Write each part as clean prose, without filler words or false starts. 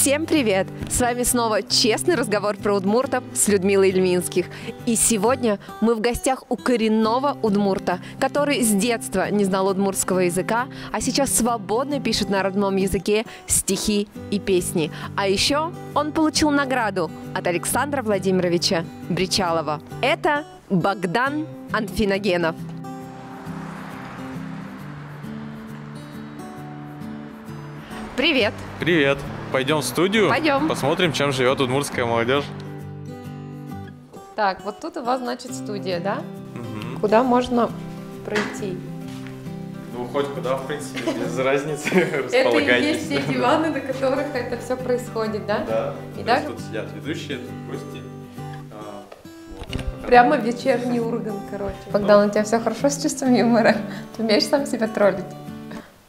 Всем привет! С вами снова честный разговор про удмуртов с Людмилой Ильминских. И сегодня мы в гостях у коренного удмурта, который с детства не знал удмуртского языка, а сейчас свободно пишет на родном языке стихи и песни. А еще он получил награду от Александра Владимировича Бричалова. Это Богдан Анфиногенов. Привет! Привет! Пойдем в студию, Пойдем. Посмотрим, чем живет удмуртская молодежь. Так, вот тут у вас, значит, студия, да? Угу. Куда можно пройти? Ну, хоть куда, в принципе, без разницы. Это и есть те диваны, на которых это все происходит, да? Да. И да? Тут сидят ведущие, тут гости. Прямо вечерний Ургант, короче. Богдан, у тебя все хорошо с чувством юмора? Ты умеешь сам себя троллить?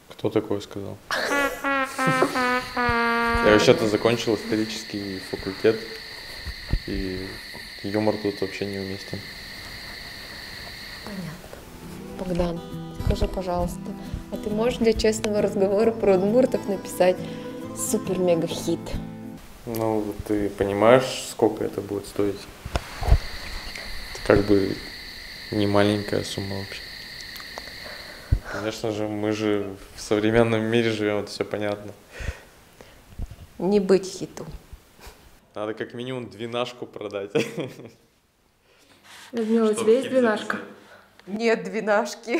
Кто такое сказал? Я вообще-то закончил исторический факультет, и юмор тут вообще неуместен. Понятно. Богдан, скажи, пожалуйста, а ты можешь для честного разговора про удмуртов написать супер-мега-хит? Ну, ты понимаешь, сколько это будет стоить? Это как бы не маленькая сумма вообще. Конечно же, мы же в современном мире живем, это все понятно. Не быть хиту. Надо как минимум двенашку продать. Людмила, у тебя есть двенашка? Нет двенашки.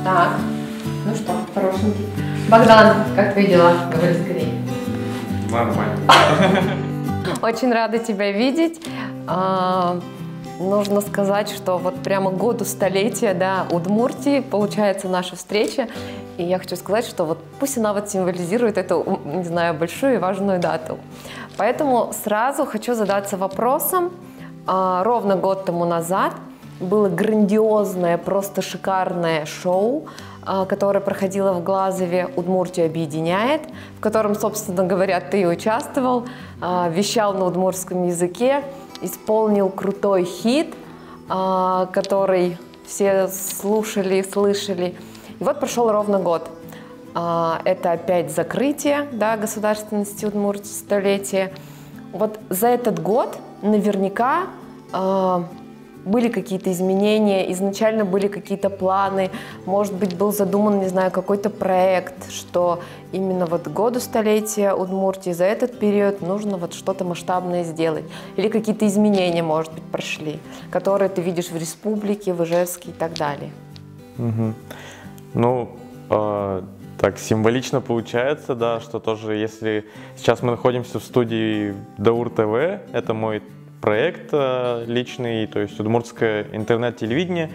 Так, ну что, хорошенький. Богдан, как твои дела? Говори скорее. Нормально. Очень рада тебя видеть. Нужно сказать, что вот прямо году столетия, да, Удмуртии получается наша встреча. И я хочу сказать, что вот пусть она вот символизирует эту, не знаю, большую и важную дату. Поэтому сразу хочу задаться вопросом. Ровно год тому назад было грандиозное, просто шикарное шоу, которое проходило в Глазове «Удмуртию объединяет», в котором, собственно говоря, ты участвовал, вещал на удмуртском языке, исполнил крутой хит, который все слушали, слышали. И вот прошел ровно год. Это опять закрытие, да, государственности Удмуртии, столетие. Вот за этот год наверняка были какие-то изменения, изначально были какие-то планы, может быть, был задуман, не знаю, какой-то проект, что именно вот году столетия Удмуртии за этот период нужно вот что-то масштабное сделать. Или какие-то изменения, может быть, прошли, которые ты видишь в республике, в Ижевске и так далее. Угу. Ну, так символично получается, да, что тоже, если сейчас мы находимся в студии Даур ТВ, это мой проект личный, то есть удмуртское интернет-телевидение.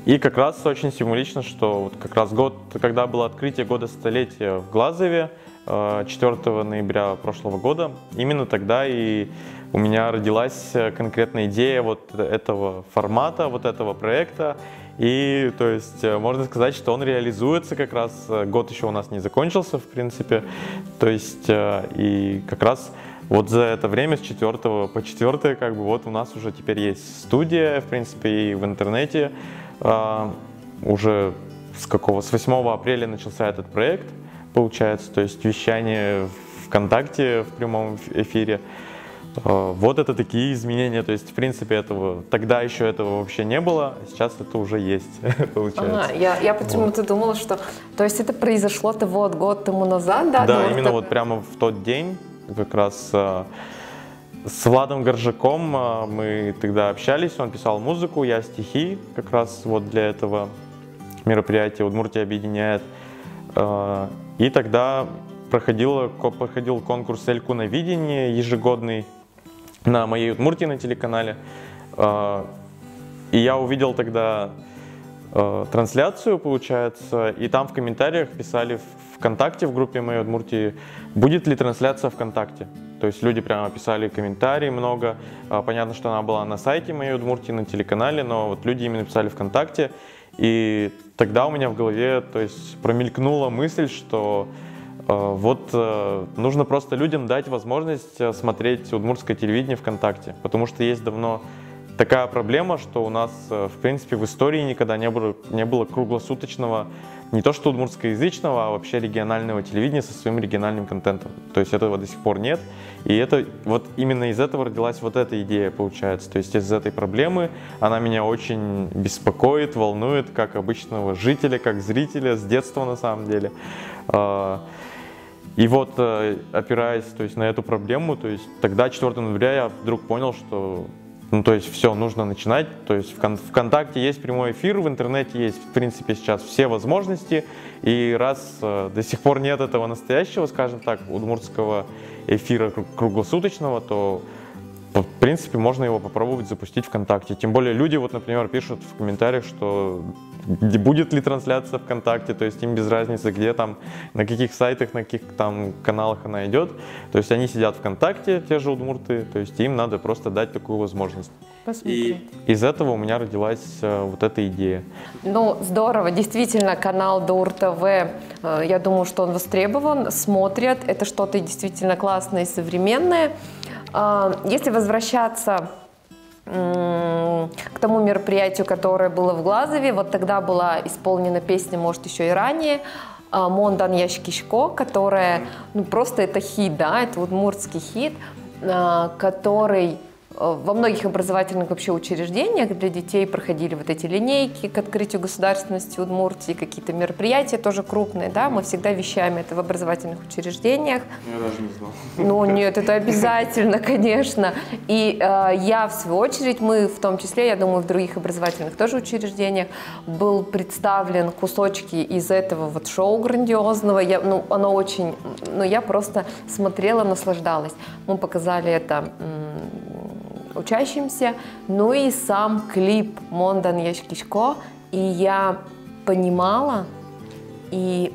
И как раз очень символично, что вот как раз год, когда было открытие года столетия в Глазове, 4 ноября прошлого года, именно тогда и у меня родилась конкретная идея вот этого формата, вот этого проекта. И то есть можно сказать, что он реализуется как раз, год еще у нас не закончился, в принципе, то есть и как раз вот за это время с 4 по 4 как бы вот у нас уже теперь есть студия, в принципе, и в интернете. Уже с 8 апреля начался этот проект, получается, то есть вещание ВКонтакте в прямом эфире. Вот это такие изменения, то есть в принципе этого тогда еще этого вообще не было, а сейчас это уже есть, получается. Я почему-то думала, что, то есть это произошло-то вот год тому назад, да? Да, именно вот прямо в тот день. Как раз с Владом Горжаком мы тогда общались, он писал музыку, я стихи, как раз вот для этого мероприятия «Удмуртия объединяет». И тогда проходил конкурс «Эльку на видение» ежегодный на моей Удмуртии на телеканале. И я увидел тогда трансляцию, получается, и там в комментариях писали ВКонтакте, в группе моей Удмуртии, будет ли трансляция ВКонтакте. то есть люди прямо писали комментарии много. Понятно, что она была на сайте моей Удмуртии, на телеканале, но вот люди именно писали ВКонтакте. И тогда у меня в голове, то есть, промелькнула мысль, что нужно просто людям дать возможность смотреть удмуртское телевидение ВКонтакте, потому что есть давно такая проблема, что у нас, в принципе, в истории никогда не было круглосуточного, не то что удмуртскоязычного, а вообще регионального телевидения со своим региональным контентом. То есть этого до сих пор нет. И это вот именно из этого родилась вот эта идея, получается. То есть из этой проблемы она меня очень беспокоит, волнует, как обычного жителя, как зрителя, с детства на самом деле. И вот, опираясь, то есть, на эту проблему, то есть тогда, 4 ноября, я вдруг понял, что то есть все, нужно начинать. То есть ВКонтакте есть прямой эфир, в интернете есть, в принципе, сейчас все возможности. И раз до сих пор нет этого настоящего, скажем так, удмуртского эфира круглосуточного, то, в принципе, можно его попробовать запустить ВКонтакте. Тем более люди, вот, например, пишут в комментариях, что будет ли трансляция ВКонтакте, то есть им без разницы, где там, на каких сайтах, на каких там каналах она идет. То есть они сидят ВКонтакте, те же удмурты, то есть им надо просто дать такую возможность. Посмотрим. И из этого у меня родилась вот эта идея. Ну, здорово. Действительно, канал Даур ТВ, я думаю, что он востребован, смотрят. Это что-то действительно классное и современное. Если возвращаться к тому мероприятию, которое было в Глазове, вот тогда была исполнена песня, может, еще и ранее, «Мондан Яшкишко», которая, ну, просто это хит, да, это удмуртский хит, который во многих образовательных вообще учреждениях для детей проходили вот эти линейки к открытию государственности Удмуртии, какие-то мероприятия тоже крупные, да, мы всегда вещаем это в образовательных учреждениях. Я даже не знал. Ну нет, это обязательно, конечно. И я, в свою очередь, мы в том числе, я думаю, в других образовательных тоже учреждениях был представлен кусочки из этого вот шоу грандиозного. Оно очень, я просто смотрела, наслаждалась. Мы показали это учащимся, ну и сам клип «Мондан Яшкишко», и я понимала и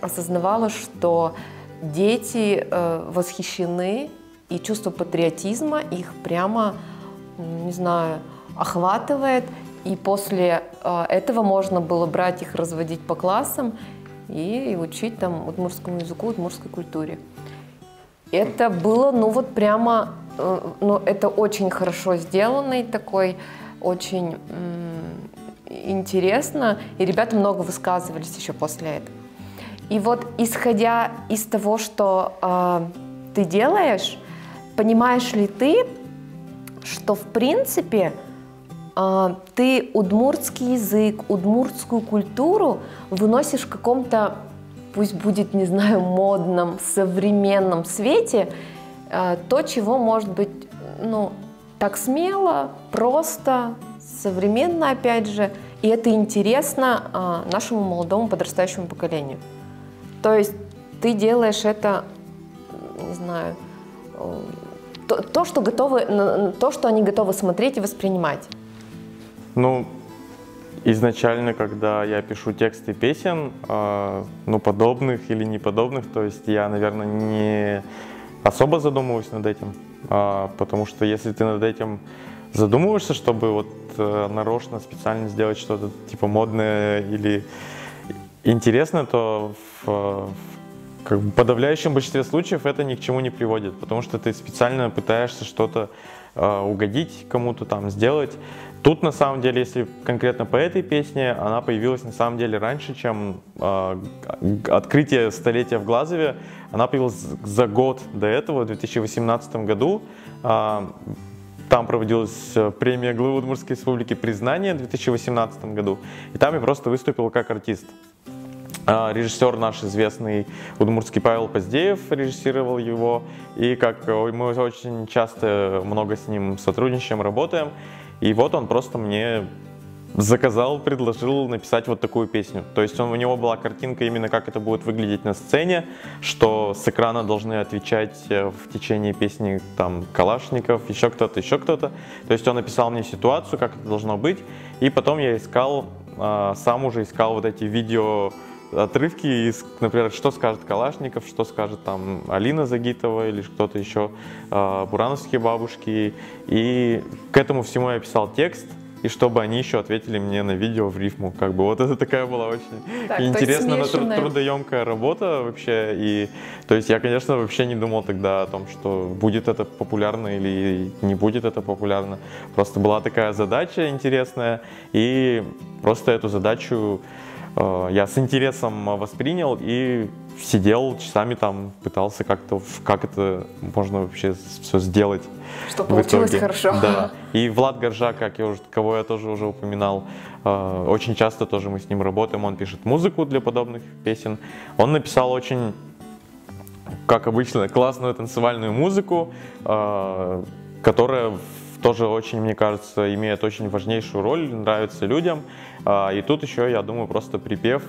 осознавала, что дети восхищены, и чувство патриотизма их прямо, не знаю, охватывает, и после этого можно было брать их, разводить по классам и учить там удмуртскому языку, удмуртской культуре. Это было, прямо, это очень хорошо сделанный такой, очень интересно, и ребята много высказывались еще после этого. И вот, исходя из того, что ты делаешь, понимаешь ли ты, что, в принципе, ты удмуртский язык, удмуртскую культуру выносишь в каком-то, пусть будет, не знаю, модном, современном свете, то, чего может быть, так смело, просто, современно, опять же, и это интересно нашему молодому подрастающему поколению. То есть ты делаешь это, не знаю, то, что они готовы смотреть и воспринимать. Изначально, когда я пишу тексты песен, подобных или неподобных, то есть я, наверное, не особо задумываюсь над этим, потому что если ты над этим задумываешься, чтобы нарочно, специально сделать что-то типа модное или интересное, то в подавляющем большинстве случаев это ни к чему не приводит, потому что ты специально пытаешься что-то угодить кому-то там, сделать. Тут, на самом деле, если конкретно по этой песне, она появилась, на самом деле, раньше, чем открытие столетия в Глазове. Она появилась за год до этого, в 2018 году. Там проводилась премия главы Удмуртской республики «Признание» в 2018 году. И там я просто выступил как артист. Режиссер наш известный удмуртский Павел Поздеев режиссировал его. И как мы очень часто много с ним сотрудничаем, работаем. И вот он просто мне заказал, предложил написать вот такую песню. То есть у него была картинка именно как это будет выглядеть на сцене, что с экрана должны отвечать в течение песни там Калашников, еще кто-то, еще кто-то. То есть он написал мне ситуацию, как это должно быть. И потом я искал, сам уже искал вот эти видео отрывки из, например, что скажет Калашников, что скажет там Алина Загитова или кто-то еще, бурановские бабушки. И к этому всему я писал текст, и чтобы они еще ответили мне на видео в рифму. Как бы вот это такая была очень интересная, но трудоемкая работа вообще. И то есть я, конечно, вообще не думал тогда о том, что будет это популярно или не будет это популярно. Просто была такая задача интересная, и просто эту задачу я с интересом воспринял и сидел часами там, пытался как-то, как это можно вообще все сделать. Что получилось хорошо. Да. И Влад Горжак, кого я тоже уже упоминал, очень часто тоже мы с ним работаем, он пишет музыку для подобных песен. Он написал очень, как обычно, классную танцевальную музыку, которая тоже очень, мне кажется, имеет очень важнейшую роль, нравится людям. И тут еще, я думаю, просто припев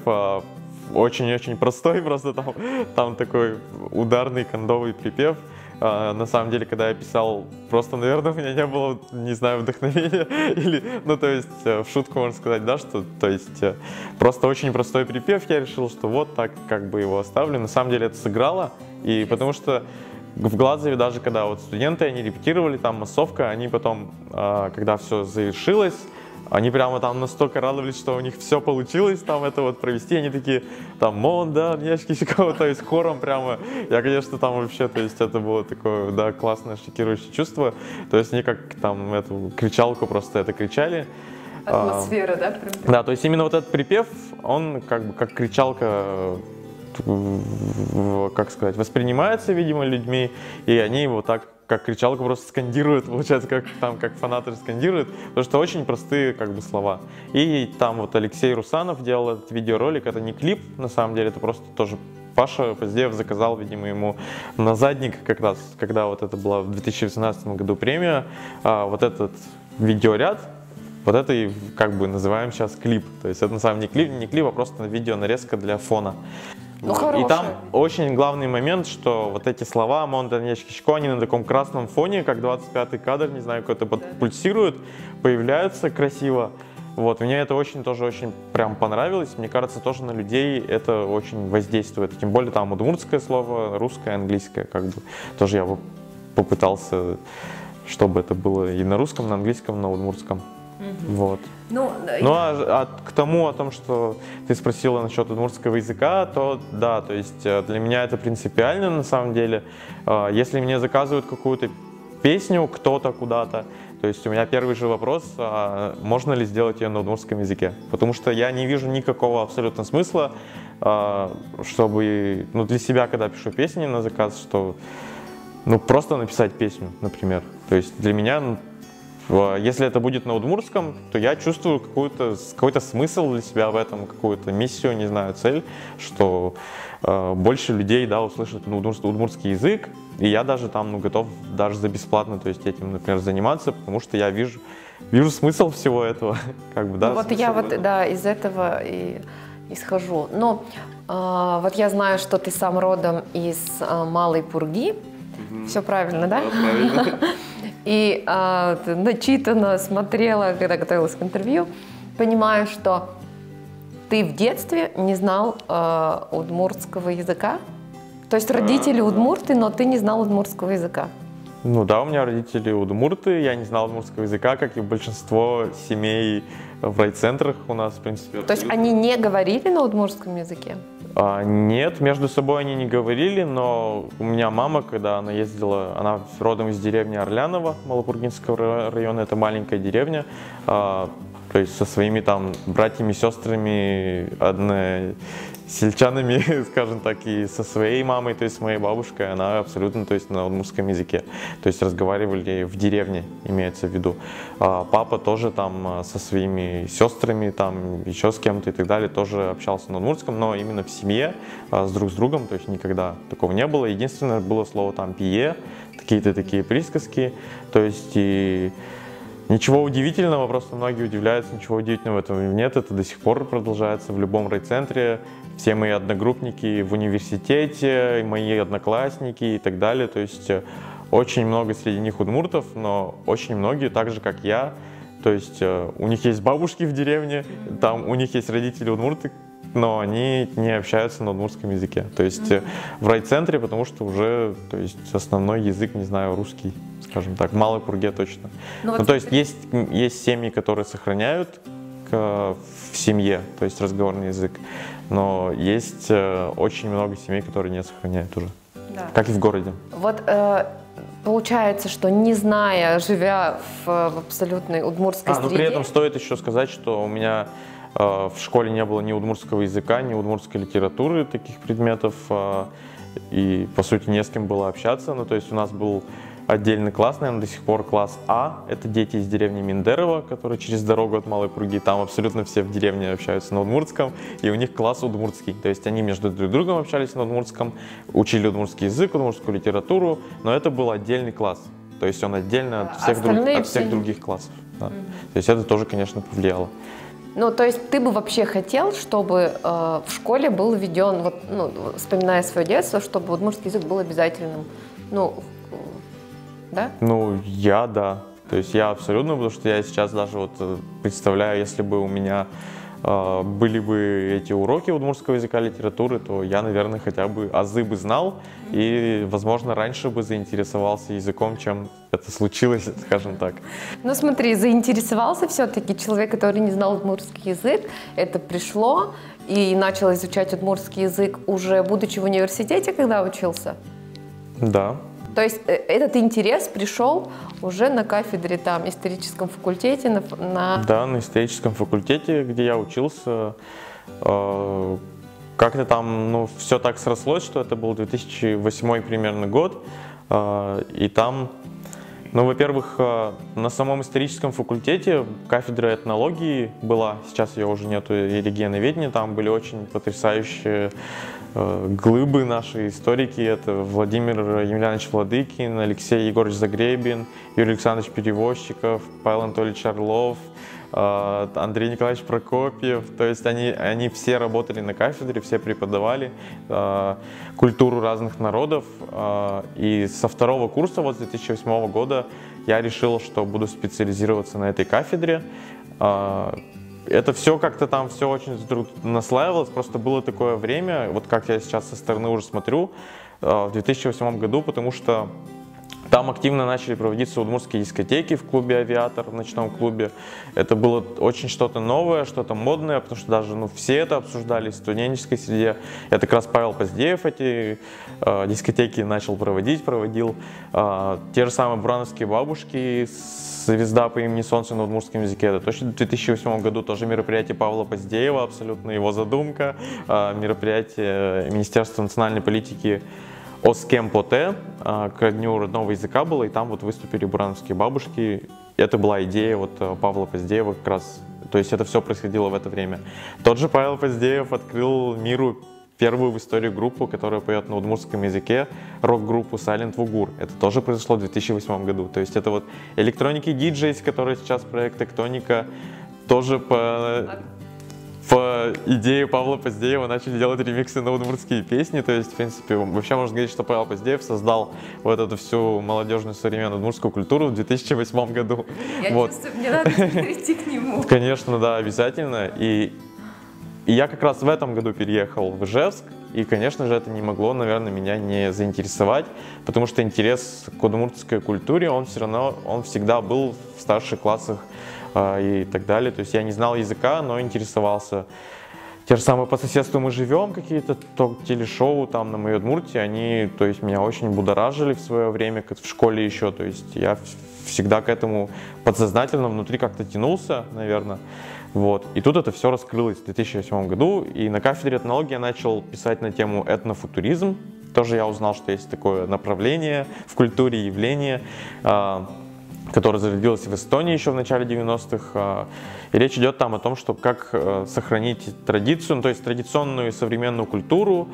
очень-очень простой, просто там такой ударный кондовый припев. На самом деле, когда я писал, просто, наверное, у меня не было, не знаю, вдохновения, или, ну, то есть, в шутку можно сказать, да, что, то есть, просто очень простой припев, я решил, что вот так, как бы его оставлю. На самом деле это сыграло, и потому что в Гладзове даже, когда вот студенты, они репетировали, там массовка, они потом, когда все завершилось, они прямо там настолько радовались, что у них все получилось там это вот провести. Они такие, там, Монда, Нечки, то есть хором прямо. Я, конечно, там вообще, то есть это было такое, да, классное, шокирующее чувство. То есть они как там эту кричалку просто это кричали. Атмосфера, да? Прям? Да, то есть именно вот этот припев, он как бы как кричалка, как сказать, воспринимается, видимо, людьми, и они его так, как кричалку, просто скандируют, получается, как фанаты скандируют, потому что очень простые, как бы, слова. И там вот Алексей Русанов делал этот видеоролик, это не клип, на самом деле, это просто тоже Паша Поздеев заказал, видимо, ему на задник как раз, когда вот это была в 2018 году премия, вот этот видеоряд, вот это и как бы называем сейчас клип. То есть это на самом деле не клип, а просто видео нарезка для фона. Ну, и там очень главный момент, что вот эти слова «Монда, Нечки, Щко», они на таком красном фоне, как 25-й кадр, не знаю, какой-то пульсирует, появляются красиво. Вот, мне это тоже очень прям понравилось. Мне кажется, тоже на людей это очень воздействует. Тем более там удмуртское слово, русское, английское, как бы. Тоже я попытался, чтобы это было и на русском, на английском, на удмуртском. Вот. Ну к тому, о том, что ты спросила насчет удмуртского языка, то да, то есть для меня это принципиально на самом деле. Если мне заказывают какую-то песню кто-то куда-то, то есть у меня первый же вопрос, можно ли сделать ее на удмуртском языке. Потому что я не вижу никакого абсолютно смысла, чтобы, ну, для себя, когда пишу песни на заказ, что, ну, просто написать песню, например. То есть для меня, если это будет на удмуртском, то я чувствую какой-то смысл для себя в этом, какую-то миссию, не знаю, цель, что больше людей, да, услышат удмуртский язык, и я даже там, ну, готов даже за бесплатно, то есть этим, например, заниматься, потому что я вижу смысл всего этого, как бы, да. Ну, вот я вот, да, из этого и исхожу. Но вот я знаю, что ты сам родом из Малой Пурги, все правильно, да? Да, правильно. И начитанно смотрела, когда готовилась к интервью, понимаю, что ты в детстве не знал удмуртского языка. То есть родители удмурты, но ты не знал удмуртского языка. Ну да, у меня родители удмурты, я не знал удмуртского языка, как и большинство семей в райцентрах у нас, в принципе. То есть они не говорили на удмуртском языке? Нет, между собой они не говорили, но у меня мама, когда она ездила, она родом из деревни Орлянова, Малопургинского района, это маленькая деревня, то есть со своими там братьями, сестрами, односельчанами, скажем так, и со своей мамой, то есть с моей бабушкой, она абсолютно, то есть на удмуртском языке, то есть разговаривали в деревне, имеется в виду. Папа тоже там со своими сестрами, там еще с кем-то и так далее, тоже общался на удмуртском, но именно в семье, друг с другом, то есть никогда такого не было. Единственное было слово там «пие», какие-то такие присказки, то есть и ничего удивительного, просто многие удивляются, ничего удивительного в этом нет, это до сих пор продолжается в любом райцентре. Все мои одногруппники в университете, мои одноклассники и так далее, то есть очень много среди них удмуртов, но очень многие, так же как я, то есть у них есть бабушки в деревне, там у них есть родители удмурты, но они не общаются на удмуртском языке. То есть в райцентре, потому что уже, то есть основной язык, не знаю, русский, скажем так, в Малой Пурге точно. Ну, то есть есть семьи, которые сохраняют в семье, то есть разговорный язык, но есть очень много семей, которые не сохраняют уже, как и в городе. Вот получается, что не зная, живя в абсолютной удмуртской среде... Но при этом стоит еще сказать, что у меня в школе не было ни удмуртского языка, ни удмуртской литературы, таких предметов, и по сути не с кем было общаться. Ну, то есть у нас был отдельный класс, наверное, до сих пор класс А. Это дети из деревни Миндерово, которые через дорогу от Малой Пурги. Там абсолютно все в деревне общаются на удмуртском, и у них класс удмуртский. То есть они между друг другом общались на удмуртском, учили удмуртский язык, удмуртскую литературу, но это был отдельный класс. То есть он отдельно от всех других классов. Да. То есть это тоже, конечно, повлияло. Ну, то есть ты бы вообще хотел, чтобы в школе был введен, вот, ну, вспоминая свое детство, чтобы удмуртский язык был обязательным, ну, да? Ну, да. То есть я абсолютно, потому что я сейчас даже вот представляю, если бы у меня были бы эти уроки удмуртского языка, литературы, то я, наверное, хотя бы азы бы знал и, возможно, раньше бы заинтересовался языком, чем это случилось, скажем так. Ну смотри, заинтересовался все-таки человек, который не знал удмуртский язык, это пришло и начал изучать удмуртский язык уже будучи в университете, когда учился? Да. То есть этот интерес пришел уже на кафедре, там, историческом факультете? Да, на историческом факультете, где я учился. Как-то там, ну, все так срослось, что это был 2008 примерно год. И там, ну, во-первых, на самом историческом факультете кафедра этнологии была, сейчас ее уже нету, и регионоведения, там были очень потрясающие глыбы наши историки. Это Владимир Емельянович Владыкин, Алексей Егорович Загребин, Юрий Александрович Перевозчиков, Павел Анатольевич Орлов, Андрей Николаевич Прокопьев. То есть они все работали на кафедре, все преподавали культуру разных народов. И со второго курса, вот с 2008 года, я решил, что буду специализироваться на этой кафедре. Это все как-то там все очень наслаивалось, просто было такое время, вот как я сейчас со стороны уже смотрю, в 2008 году, потому что там активно начали проводиться удмуртские дискотеки в клубе «Авиатор», в ночном клубе. Это было очень что-то новое, что-то модное, потому что даже все это обсуждали в студенческой среде. Это как раз Павел Поздеев эти дискотеки начал проводил. Те же самые бурановские бабушки, «Звезда по имени Солнце» на удмуртском языке. Это точно в 2008 году тоже мероприятие Павла Поздеева, абсолютно его задумка. Мероприятие Министерства национальной политики Оскемпоте к Дню родного языка было, и там вот выступили бурановские бабушки. Это была идея вот Павла Поздеева как раз, то есть это все происходило в это время. Тот же Павел Поздеев открыл миру первую в истории группу, которая поет на удмуртском языке, рок-группу Silent Wugur. Это тоже произошло в 2008 году. То есть это вот электроники DJs, которые сейчас проект Тектоника, тоже по идее Павла Поздеева начали делать ремиксы на удмуртские песни. То есть, в принципе, вообще можно сказать, что Павел Поздеев создал вот эту всю молодежную современную удмуртскую культуру в 2008 году. Я чувствую, мне надо перейти к нему. Конечно, да, обязательно. И я как раз в этом году переехал в Ижевск, и, конечно же, это не могло, наверное, меня не заинтересовать, потому что интерес к удмуртской культуре, он всегда был в старших классах и так далее. То есть я не знал языка, но интересовался. Те же самые «По соседству мы живем», какие-то телешоу там на моей Удмуртии, они, то есть, меня очень будоражили в свое время, как в школе еще. То есть я всегда к этому подсознательно внутри как-то тянулся, наверное. Вот. И тут это все раскрылось в 2008 году, и на кафедре этнологии я начал писать на тему этнофутуризм. Тоже я узнал, что есть такое направление в культуре, явление, которое зародилось в Эстонии еще в начале 90-х. И речь идет там о том, что как сохранить традицию, то есть традиционную и современную культуру,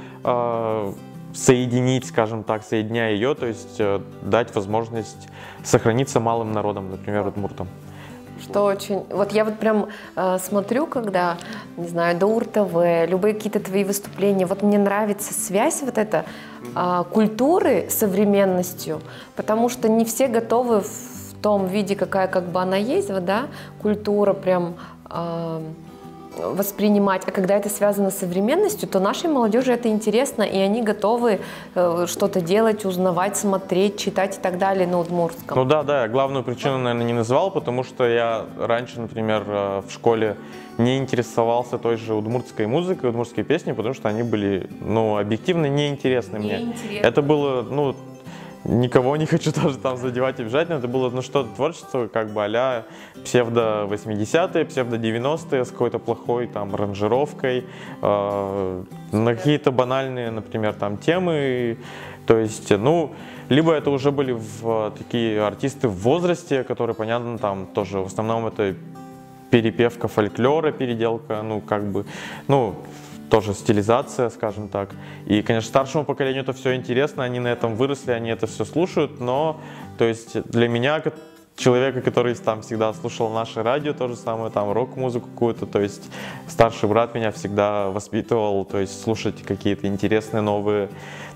соединить, скажем так, соединяя ее, то есть дать возможность сохраниться малым народам, например, удмуртам. Что очень... Вот я вот прям смотрю, когда, не знаю, Даур ТВ, любые какие-то твои выступления, вот мне нравится связь вот эта культуры с современностью, потому что не все готовы в том виде, какая как бы она есть, вот, да, культура прям воспринимать, а когда это связано с современностью, то нашей молодежи это интересно, и они готовы что-то делать, узнавать, смотреть, читать и так далее на удмуртском. Ну да, я главную причину, наверное, не назвал, потому что я раньше, например, в школе не интересовался той же удмуртской музыкой, удмуртской песней, потому что они были, ну, объективно неинтересны мне. Это было, ну, никого не хочу тоже там задевать и обижать, но это было, ну, что-то творчество, как бы а-ля псевдо-80-е, псевдо-90-е с какой-то плохой там аранжировкой, на какие-то банальные, например, там темы, то есть, ну, либо это уже были такие артисты в возрасте, которые, понятно, там тоже в основном это перепевка фольклора, переделка, ну, как бы, ну, тоже стилизация, скажем так. И, конечно, старшему поколению это все интересно, они на этом выросли, они это все слушают, но, то есть, для меня, человека, который там всегда слушал наше радио, то же самое, там, рок-музыку какую-то, то есть, старший брат меня всегда воспитывал, то есть, слушать какие-то интересные новые,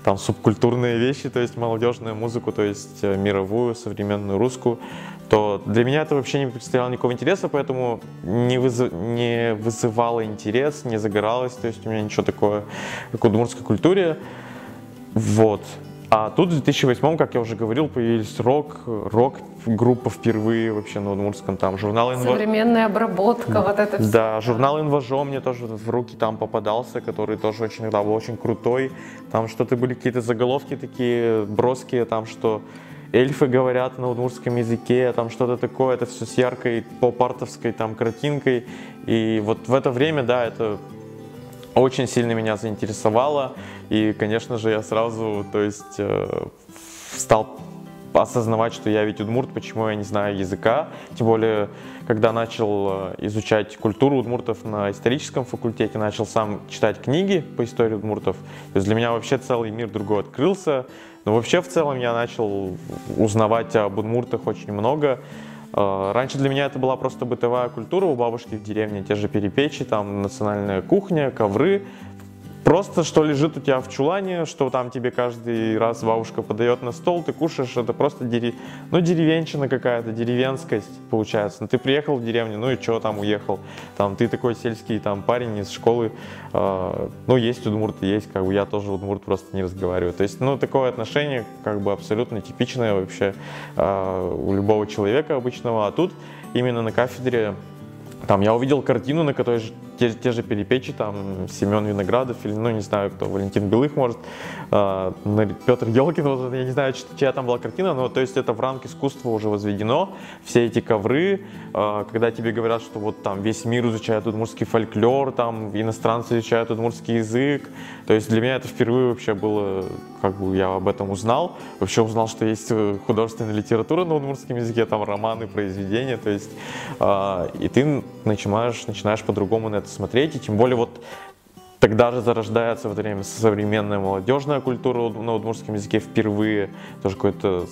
там, субкультурные вещи, то есть, молодежную музыку, то есть, мировую, современную, русскую, то для меня это вообще не представляло никакого интереса, поэтому не вызывало интерес, не загоралось, то есть у меня ничего такое, как в удмуртской культуре. Вот. А тут в 2008, как я уже говорил, появились рок-группа впервые вообще на удмуртском, там журнал современная обработка, вот это все. Да, журнал «Инважо» мне тоже в руки там попадался, который тоже очень, да, был очень крутой. Там что-то были какие-то заголовки такие броские, там что эльфы говорят на удмуртском языке, там что-то такое, это все с яркой поп-артовской там картинкой. И вот в это время, да, это очень сильно меня заинтересовало. И, конечно же, я сразу, то есть, стал осознавать, что я ведь удмурт, почему я не знаю языка. Тем более, когда начал изучать культуру удмуртов на историческом факультете, начал сам читать книги по истории удмуртов. То есть для меня вообще целый мир другой открылся. Но вообще в целом я начал узнавать об удмуртах очень много. Раньше для меня это была просто бытовая культура у бабушки в деревне, те же перепечи, там национальная кухня, ковры. Просто что лежит у тебя в чулане, что там тебе каждый раз бабушка подает на стол, ты кушаешь, это просто деревенщина какая-то, деревенскость получается. Ну, ты приехал в деревню, ну и что там уехал? Там ты такой сельский там парень из школы, ну есть удмурты, есть, как бы я тоже удмурт, просто не разговариваю. То есть, ну такое отношение как бы абсолютно типичное вообще у любого человека обычного, а тут именно на кафедре там я увидел картину, на которой те же перепечи, там Семен Виноградов, или, ну, не знаю, кто, Валентин Белых, может, Петр Елкин, вот, я не знаю, чья там была картина, но, то есть, это в ранг искусства уже возведено, все эти ковры, когда тебе говорят, что вот там весь мир изучает удмуртский фольклор, там иностранцы изучают удмуртский язык, то есть, для меня это впервые вообще было, как бы, я об этом узнал, вообще узнал, что есть художественная литература на удмуртском языке, там романы, произведения, то есть, и ты начинаешь по-другому на это смотреть, и тем более вот тогда же зарождается в это время современная молодежная культура на удмуртском языке впервые, тоже какой-то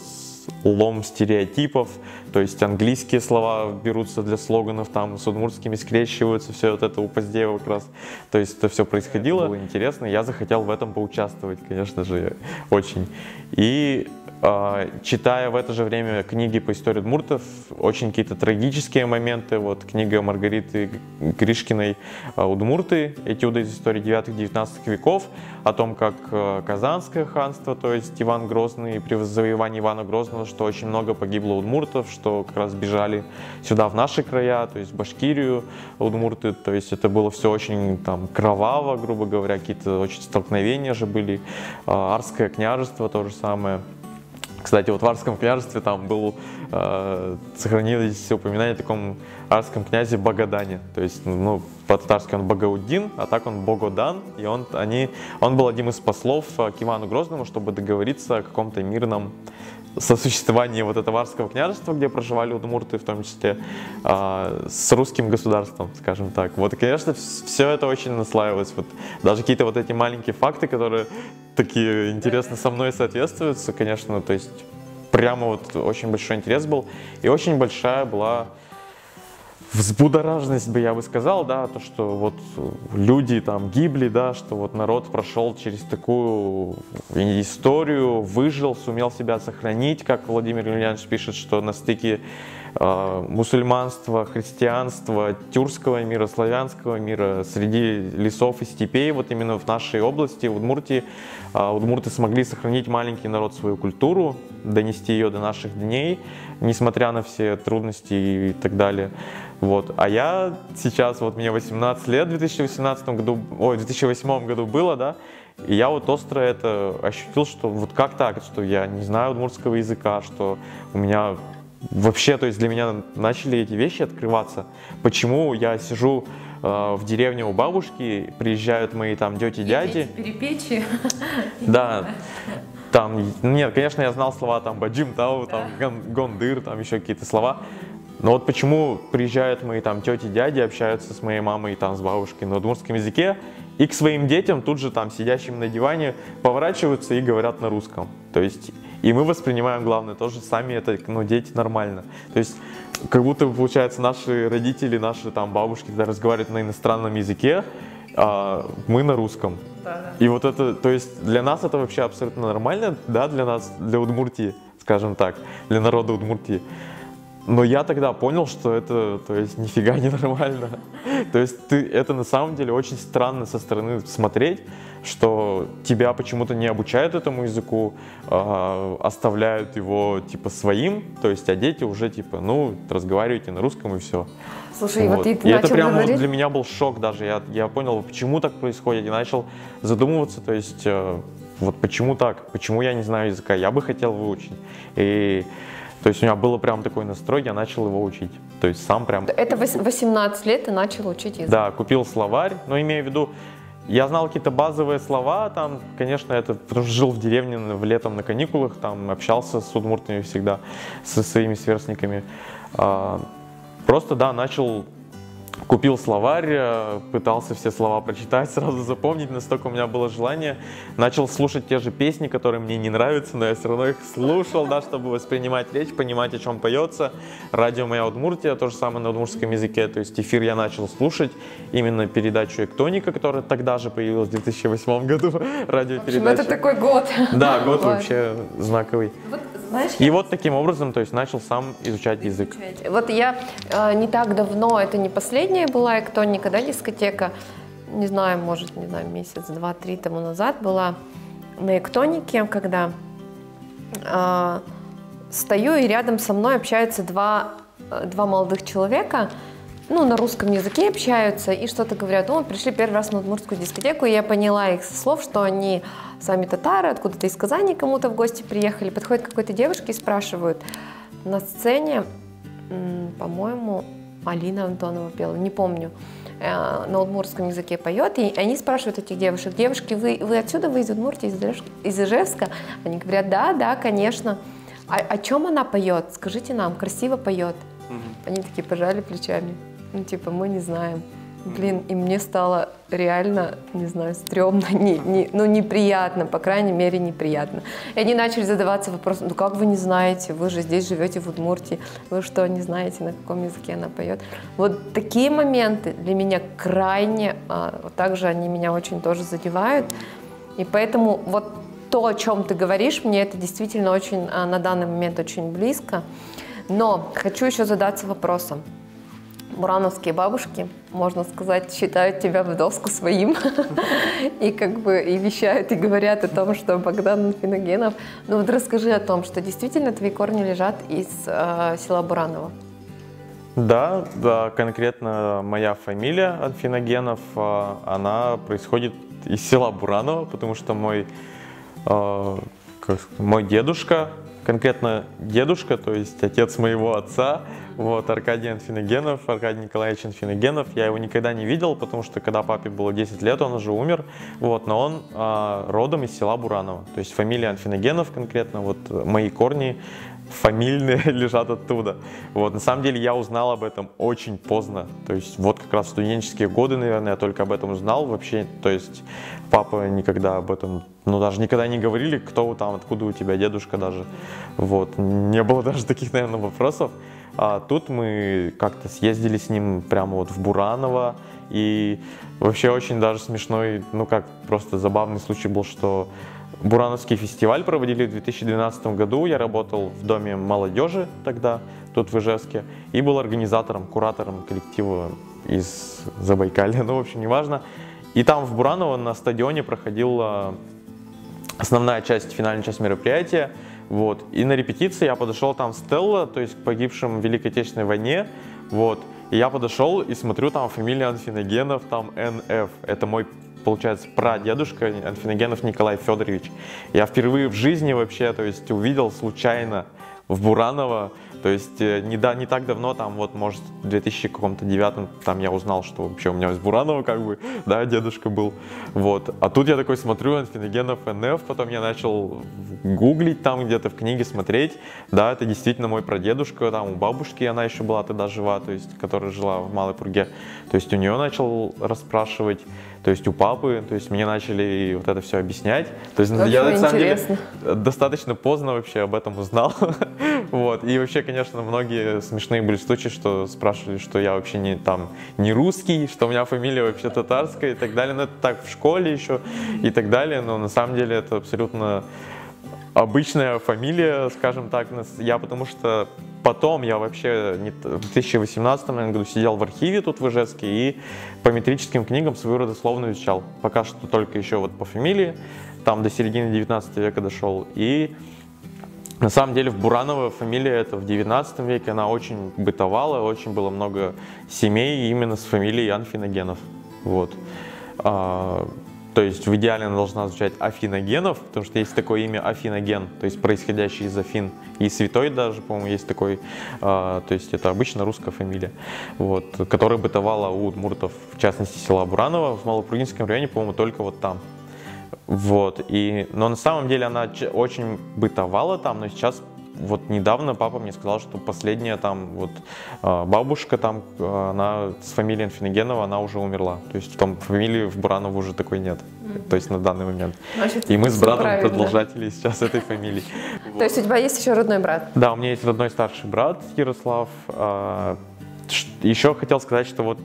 лом стереотипов, то есть английские слова берутся для слоганов, там с удмуртскими скрещиваются, все вот это у Поздеева как раз, то есть это все происходило, было интересно, я захотел в этом поучаствовать, конечно же, очень. И читая в это же время книги по истории удмуртов, очень какие-то трагические моменты, вот книга Маргариты Гришкиной «Удмурты», этюды из истории 9-19 веков, о том, как Казанское ханство, то есть Иван Грозный, при завоевании Ивана Грозного, что очень много погибло удмуртов, что как раз бежали сюда, в наши края, то есть в Башкирию удмурты, то есть это было все очень там кроваво, грубо говоря, какие-то очень столкновения же были, Арское княжество то же самое. Кстати, вот в Арском княжестве там сохранились упоминания о таком арском князе Богодане. То есть, ну, по-татарски он Багаудин, а так он Богодан. И он был одним из послов к Ивану Грозному, чтобы договориться о каком-то мирном сосуществовании вот этого Арского княжества, где проживали удмурты, в том числе, с русским государством, скажем так. Вот, и, конечно, все это очень наслаивалось. Вот, даже какие-то вот эти маленькие факты, которые такие интересно со мной соответствуются, конечно, то есть прямо вот очень большой интерес был. И очень большая была взбудораженность, я бы сказал, да, то, что вот люди там гибли, да, что вот народ прошел через такую историю, выжил, сумел себя сохранить, как Владимир Ильянович пишет, что на стыке мусульманства, христианства, тюркского мира, славянского мира, среди лесов и степей, вот именно в нашей области, в Удмуртии, удмурты смогли сохранить маленький народ свою культуру, донести ее до наших дней, несмотря на все трудности и так далее. Вот. А я сейчас, вот мне 18 лет, в 2018 году, ой, в 2008 году было, да, и я вот остро это ощутил, что вот как так, что я не знаю удмуртского языка, что у меня вообще, то есть для меня начали эти вещи открываться. Почему я сижу в деревне у бабушки, приезжают мои там тети, дяди. Перепечи. Да. Там, нет, конечно, я знал слова там баджим тау, там гондыр, там еще какие-то слова. Но вот почему приезжают мои там тети, дяди, общаются с моей мамой, там, с бабушкой на удмуртском языке, и к своим детям тут же там, сидящим на диване, поворачиваются и говорят на русском. То есть, и мы воспринимаем, главное, тоже сами это, ну, дети нормально. То есть, как будто, получается, наши родители, наши там бабушки тогда разговаривают на иностранном языке, а мы на русском. Да. И вот это, то есть, для нас это вообще абсолютно нормально, да, для нас, для Удмуртии, скажем так, для народа Удмуртии. Но я тогда понял, что это, то есть, нифига не нормально. То есть, это на самом деле очень странно со стороны смотреть, что тебя почему-то не обучают этому языку, оставляют его, типа, своим, то есть, а дети уже, типа, ну, разговаривайте на русском и все. Слушай, вот ты и это прямо говорить... для меня был шок даже. Я понял, почему так происходит, и начал задумываться, то есть, вот почему так, почему я не знаю языка, я бы хотел выучить. И то есть у меня был прям такой настрой, я начал его учить. То есть сам прям... Это 18 лет ты начал учить язык? Да, купил словарь, но имею в виду, я знал какие-то базовые слова, там, конечно, это, потому что жил в деревне летом на каникулах, там общался с удмуртами всегда, со своими сверстниками. Просто, да, купил словарь, пытался все слова прочитать, сразу запомнить, настолько у меня было желание. Начал слушать те же песни, которые мне не нравятся, но я все равно их слушал, да, чтобы воспринимать речь, понимать, о чем поется. Радио «Моя Удмуртия», то же самое на удмуртском языке, то есть эфир я начал слушать, именно передачу «Эктоника», которая тогда же появилась в 2008 году, радиопередача. Это такой год. Да, год вообще знаковый. Знаешь, и вот таким образом, то есть, начал сам изучать язык. Вот я не так давно, это не последняя была эктоника, да, дискотека, не знаю, может, не знаю, месяц, 2-3 тому назад была на эктонике, когда стою, и рядом со мной общаются два молодых человека, ну, на русском языке общаются и что-то говорят. Ну, пришли первый раз на удмуртскую дискотеку, и я поняла их со слов, что они сами татары, откуда-то из Казани кому-то в гости приехали. Подходят к какой-то девушке и спрашивают. На сцене, по-моему, Алина Антонова пела, не помню, на удмуртском языке поет, и они спрашивают этих девушек: девушки, вы отсюда, вы из Удмуртии, из Ижевска? Они говорят: да, конечно. О чем она поет? Скажите нам, красиво поет. Они такие пожали плечами. Ну, типа, мы не знаем. Блин, и мне стало реально, не знаю, стрёмно, ну, неприятно, по крайней мере, неприятно. И они начали задаваться вопросом: ну, как вы не знаете, вы же здесь живете в Удмуртии, вы что, не знаете, на каком языке она поет? Вот такие моменты для меня крайне, также они меня очень тоже задевают. И поэтому вот то, о чем ты говоришь, мне это действительно очень, на данный момент очень близко. Но хочу еще задаться вопросом. Бурановские бабушки, можно сказать, считают тебя в доску своим и как бы и вещают, и говорят о том, что Богдан Анфиногенов. Ну вот расскажи о том, что действительно твои корни лежат из села Бураново. Да, конкретно моя фамилия Анфиногенов, она происходит из села Бураново, потому что мой дедушка, конкретно дедушка, то есть отец моего отца, вот, Аркадий Анфиногенов, Аркадий Николаевич Анфиногенов. Я его никогда не видел, потому что когда папе было 10 лет, он уже умер, вот, но он родом из села Бураново, то есть фамилия Анфиногенов конкретно, вот мои корни фамильные лежат оттуда. Вот, на самом деле я узнал об этом очень поздно, то есть вот как раз в студенческие годы, наверное, я только об этом узнал вообще, то есть папа никогда об этом, ну даже никогда не говорили, кто там, откуда у тебя дедушка даже, вот, не было даже таких, наверное, вопросов. А тут мы как-то съездили с ним прямо вот в Бураново, и вообще очень даже смешной, ну как, просто забавный случай был, что Бурановский фестиваль проводили в 2012 году. Я работал в Доме молодежи тогда, тут в Ижевске, и был организатором, куратором коллектива из Забайкалья, ну, в общем, неважно. И там в Бураново на стадионе проходила основная часть, финальная часть мероприятия. Вот. И на репетиции я подошел, там Стелла, то есть к погибшим в Великой Отечественной войне. Вот. И я подошел и смотрю, там фамилия Анфиногенов, там НФ. Это мой, получается, прадедушка Анфиногенов Николай Федорович. Я впервые в жизни вообще, то есть увидел случайно в Бураново, то есть не так давно, там вот, может, в 2009 там я узнал, что вообще у меня из Буранова, как бы, да, дедушка был, вот. А тут я такой смотрю, Анфиногенов НФ, потом я начал гуглить там где-то в книге, смотреть, да, это действительно мой прадедушка, там у бабушки она еще была тогда жива, то есть, которая жила в Малой Пурге, то есть у нее начал расспрашивать, то есть у папы, то есть мне начали вот это все объяснять. То есть я на самом деле достаточно поздно вообще об этом узнал. Вот. И вообще, конечно, многие смешные были случаи, что спрашивали, что я вообще не русский, что у меня фамилия вообще татарская и так далее. Но это так в школе еще и так далее. Но на самом деле это абсолютно обычная фамилия, скажем так. Потому что потом я вообще в 2018 году сидел в архиве тут в Ижевске и по метрическим книгам свою родословную изучал. Пока что только еще вот по фамилии, там до середины 19 века дошел. И на самом деле в Бураново фамилия это в 19 веке, она очень бытовала, очень было много семей именно с фамилией Анфиногенов. Вот. То есть в идеале она должна звучать Афиногенов, потому что есть такое имя Афиноген, то есть происходящий из Афин. И святой даже, по-моему, есть такой, то есть это обычно русская фамилия, вот, которая бытовала у удмуртов, в частности села Бураново, в Малопургинском районе, по-моему, только вот там. Вот, но на самом деле она очень бытовала там, но сейчас вот недавно папа мне сказал, что последняя там вот бабушка там, она с фамилией Анфиногенова, она уже умерла. То есть там фамилии в Бураново уже такой нет. То есть на данный момент. Значит, и мы с братом продолжатели сейчас этой фамилии. То есть у тебя есть еще родной брат? Да, у меня есть родной старший брат Ярослав. Еще хотел сказать, что вот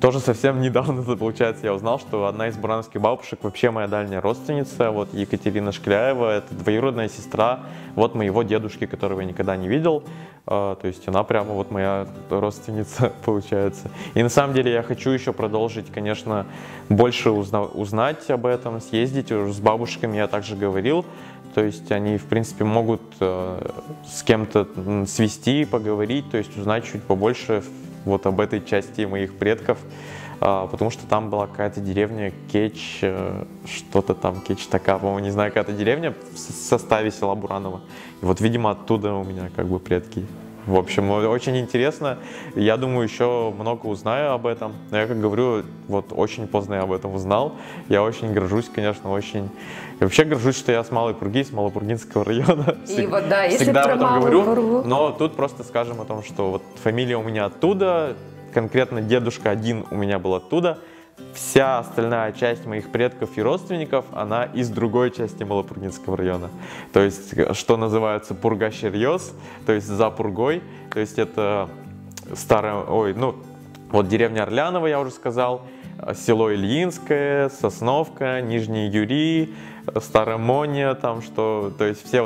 тоже совсем недавно, получается, я узнал, что одна из бурановских бабушек вообще моя дальняя родственница, вот Екатерина Шкляева, это двоюродная сестра вот моего дедушки, которого я никогда не видел, то есть она прямо вот моя родственница, получается. И на самом деле я хочу еще продолжить, конечно, больше узнать об этом, съездить, уже с бабушками я также говорил, то есть они, в принципе, могут с кем-то свести, поговорить, то есть узнать чуть побольше вот об этой части моих предков, потому что там была какая-то деревня Кеч, что-то там, Кеч-Така, по-моему, не знаю, какая-то деревня в составе села Бураново. И вот, видимо, оттуда у меня как бы предки. В общем, очень интересно. Я думаю, еще много узнаю об этом. Но я, как говорю, вот очень поздно я об этом узнал. Я очень горжусь, конечно, очень... Я вообще горжусь, что я с Малой Пурги, с Малопургинского района. И вот, да, если всегда про об этом Малую говорю. Пургу. Но тут просто скажем о том, что вот фамилия у меня оттуда, конкретно дедушка один у меня был оттуда. Вся остальная часть моих предков и родственников, она из другой части Малопургинского района. То есть, что называется Пурга-Щерьёз, то есть за Пургой. То есть это старая, вот деревня Орляново, я уже сказал, село Ильинское, Сосновка, Нижний Юрий, Старая Мония, там что, то есть вся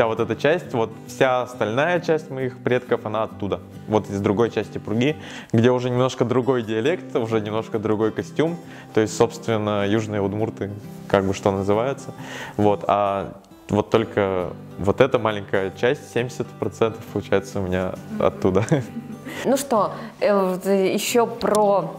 вот эта часть, вот вся остальная часть моих предков, она оттуда, вот из другой части Пурги, где уже немножко другой диалект, уже немножко другой костюм, то есть, собственно, южные удмурты, как бы что называется, вот, а вот только вот эта маленькая часть, 70% получается у меня оттуда. Ну что, еще про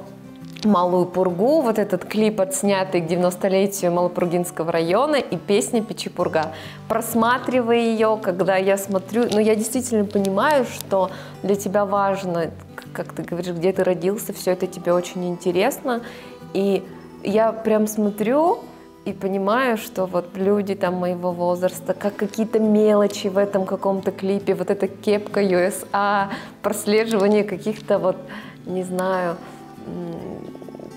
Малую Пургу, вот этот клип, отснятый к 90-летию Малопургинского района, и песня «Печи Пурга». Просматривая ее, когда я смотрю, я действительно понимаю, что для тебя важно, как ты говоришь, где ты родился, все это тебе очень интересно, и я прям смотрю и понимаю, что вот люди там моего возраста, как какие-то мелочи в этом каком-то клипе, вот эта кепка USA, прослеживание каких-то вот, не знаю,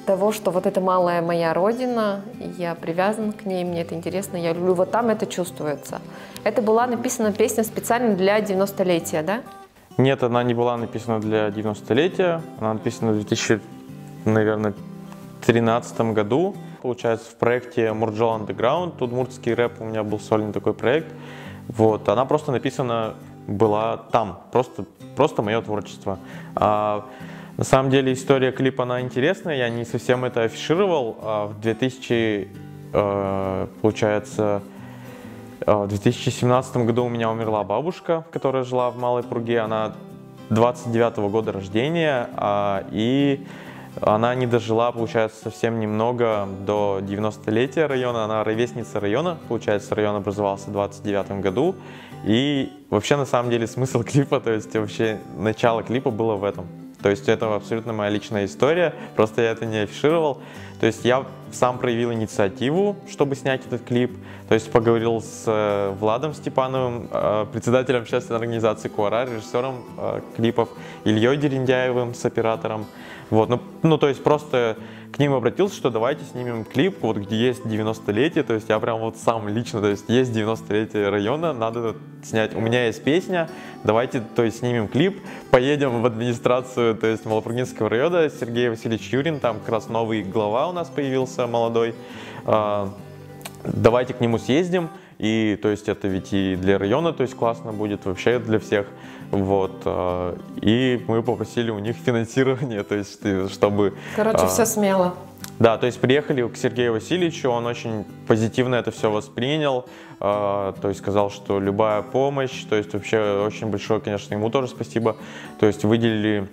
того, что вот это малая моя родина, я привязан к ней, мне это интересно, я люблю, вот там это чувствуется. Это была написана песня специально для 90-летия, да? Нет, она не была написана для 90-летия, она написана в 2013 году. получается, в проекте Мурджол Underground, удмуртский рэп, у меня был сольный такой проект. Вот, она просто написана была там, просто мое творчество. На самом деле история клипа, она интересная, я не совсем это афишировал. В 2017 году у меня умерла бабушка, которая жила в Малой Пурге, она 29-го года рождения, и она не дожила, получается, совсем немного до 90-летия района, она ровесница района, получается, район образовался в 29 году, и вообще, на самом деле, смысл клипа, то есть вообще начало клипа было в этом. То есть это абсолютно моя личная история, просто я это не афишировал. То есть я сам проявил инициативу, чтобы снять этот клип. То есть поговорил с Владом Степановым, председателем общественной организации «Куара», режиссером клипов, Ильей Дерендяевым, с оператором. Вот, ну, то есть просто к ним обратился, что давайте снимем клип, вот где есть 90-летие, то есть я прям вот сам лично, то есть есть 90-летие района, надо снять, у меня есть песня, давайте, то есть снимем клип, поедем в администрацию, то есть Малопургинского района, Сергей Васильевич Юрин, там как раз новый глава у нас появился, молодой, давайте к нему съездим, и то есть это ведь и для района, то есть классно будет, вообще для всех. Вот, и мы попросили у них финансирование, то есть чтобы... Короче, все смело. Да, то есть приехали к Сергею Васильевичу, он очень позитивно это все воспринял, то есть сказал, что любая помощь, то есть вообще очень большое, конечно, ему тоже спасибо, то есть выделили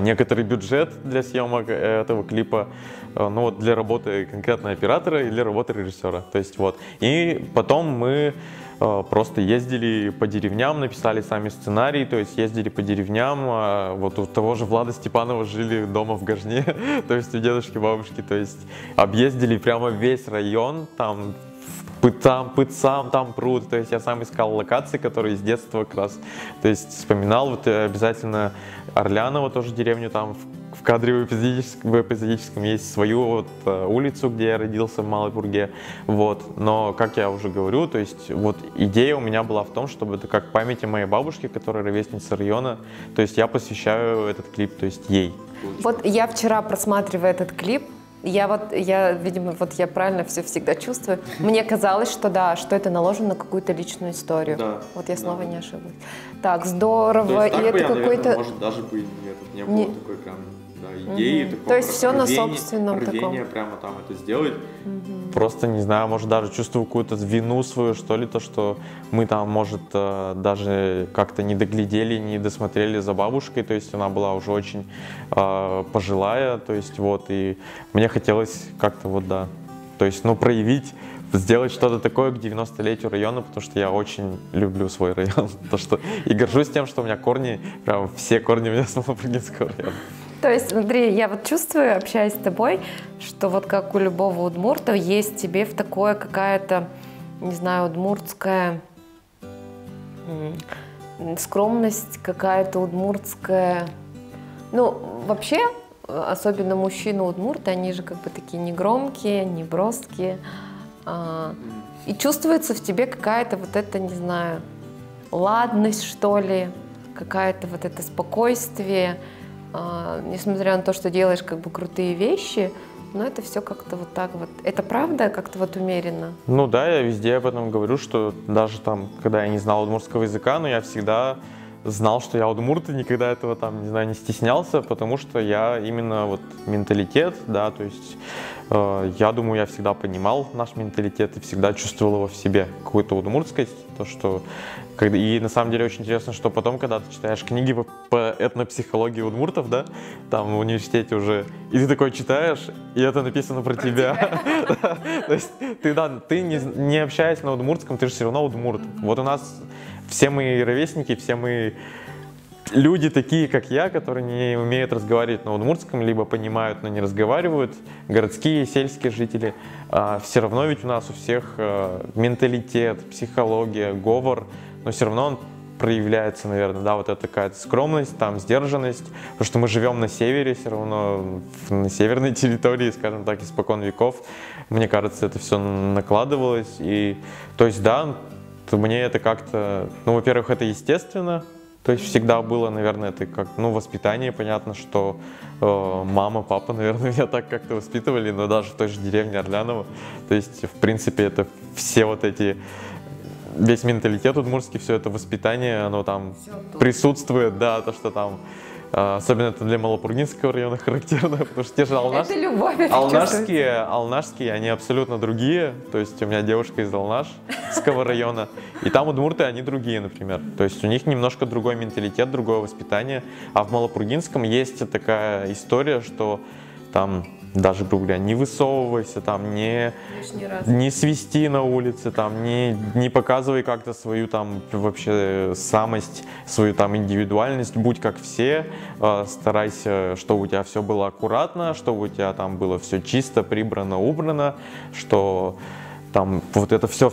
некоторый бюджет для съемок этого клипа, ну вот для работы конкретно оператора и для работы режиссера, то есть вот. И потом мы просто ездили по деревням, написали сами сценарий, то есть ездили по деревням, вот у того же Влада Степанова жили дома в Гожне, то есть у дедушки, бабушки, то есть объездили прямо весь район, там Пыцам, там пруд, то есть я сам искал локации, которые с детства как раз, то есть вспоминал, вот обязательно Орлянова тоже деревню там в кадре в эпизодическом есть свою вот улицу, где я родился в Малой Пурге, вот, но как я уже говорю, то есть вот идея у меня была в том, чтобы это как памяти моей бабушки, которая ровесница района, то есть я посвящаю этот клип, то есть ей. Вот я вчера, просматривая этот клип, видимо, я правильно все всегда чувствую. Мне казалось, что да, что это наложено на какую-то личную историю. Да, вот я снова не ошиблась. Так, здорово. И это какой-то... Может, даже бы не было такой прям идеи, такого. То есть все на собственном рвение прямо там это сделать. Просто, не знаю, может, даже чувствую какую-то вину свою, что ли, то, что мы там, может, даже как-то не доглядели, не досмотрели за бабушкой, то есть она была уже очень пожилая, то есть вот, и мне хотелось как-то вот, да, то есть, ну, проявить, сделать что-то такое к 90-летию района, потому что я очень люблю свой район, и горжусь тем, что у меня корни, прям все корни у меня с Малопургинского района. То есть, смотри, я вот чувствую, общаясь с тобой, что вот как у любого удмурта есть тебе в такое какая-то, не знаю, удмуртская скромность, какая-то удмуртская... Ну, вообще, особенно мужчины удмурты, они же как бы такие не громкие, не броские. И чувствуется в тебе какая-то вот эта, не знаю, ладность, что ли, какая-то вот это спокойствие. Несмотря на то, что делаешь как бы крутые вещи, но это все как-то вот так вот. Это правда как-то вот умеренно? Ну да, я везде об этом говорю, что даже там, когда я не знал удмуртского языка, но я всегда знал, что я удмурт, и никогда этого там, не знаю, не стеснялся, потому что я именно вот менталитет, да, то есть я думаю, я всегда понимал наш менталитет и всегда чувствовал его в себе, какую-то удмуртскость, то, что... И на самом деле очень интересно, что потом, когда ты читаешь книги по этнопсихологии удмуртов, да, там в университете уже, и ты такой читаешь, и это написано про тебя. То есть ты не общаясь на удмуртском, ты же все равно удмурт. Вот у нас все мои ровесники, все мои люди такие, как я, которые не умеют разговаривать на удмуртском, либо понимают, но не разговаривают, городские, сельские жители, все равно ведь у нас у всех менталитет, психология, говор, но все равно он проявляется, наверное, да, вот эта такая скромность, там, сдержанность, потому что мы живем на севере, все равно на северной территории, скажем так, испокон веков, мне кажется, это все накладывалось, и, то есть, да, мне это как-то, ну, во-первых, это естественно, То есть всегда было, наверное, это как, ну, воспитание, понятно, что мама, папа, наверное, меня так как-то воспитывали, но даже в той же деревне Орлянова. То есть, в принципе, это все вот эти, весь менталитет удмуртский, все это воспитание, оно там присутствует, да, то, что там, особенно это для Малопургинского района характерно, потому что те же Это любовь, это алнашские, они абсолютно другие. То есть у меня девушка из Алнашского района, и там удмурты, они другие, например. То есть у них немножко другой менталитет, другое воспитание. А в Малопургинском есть такая история, что там даже, грубо говоря, не высовывайся, там, не свисти на улице, там, не показывай как-то свою там вообще самость, свою там индивидуальность, будь как все, старайся, чтобы у тебя все было аккуратно, чтобы у тебя там было все чисто, прибрано, убрано, что там вот это все,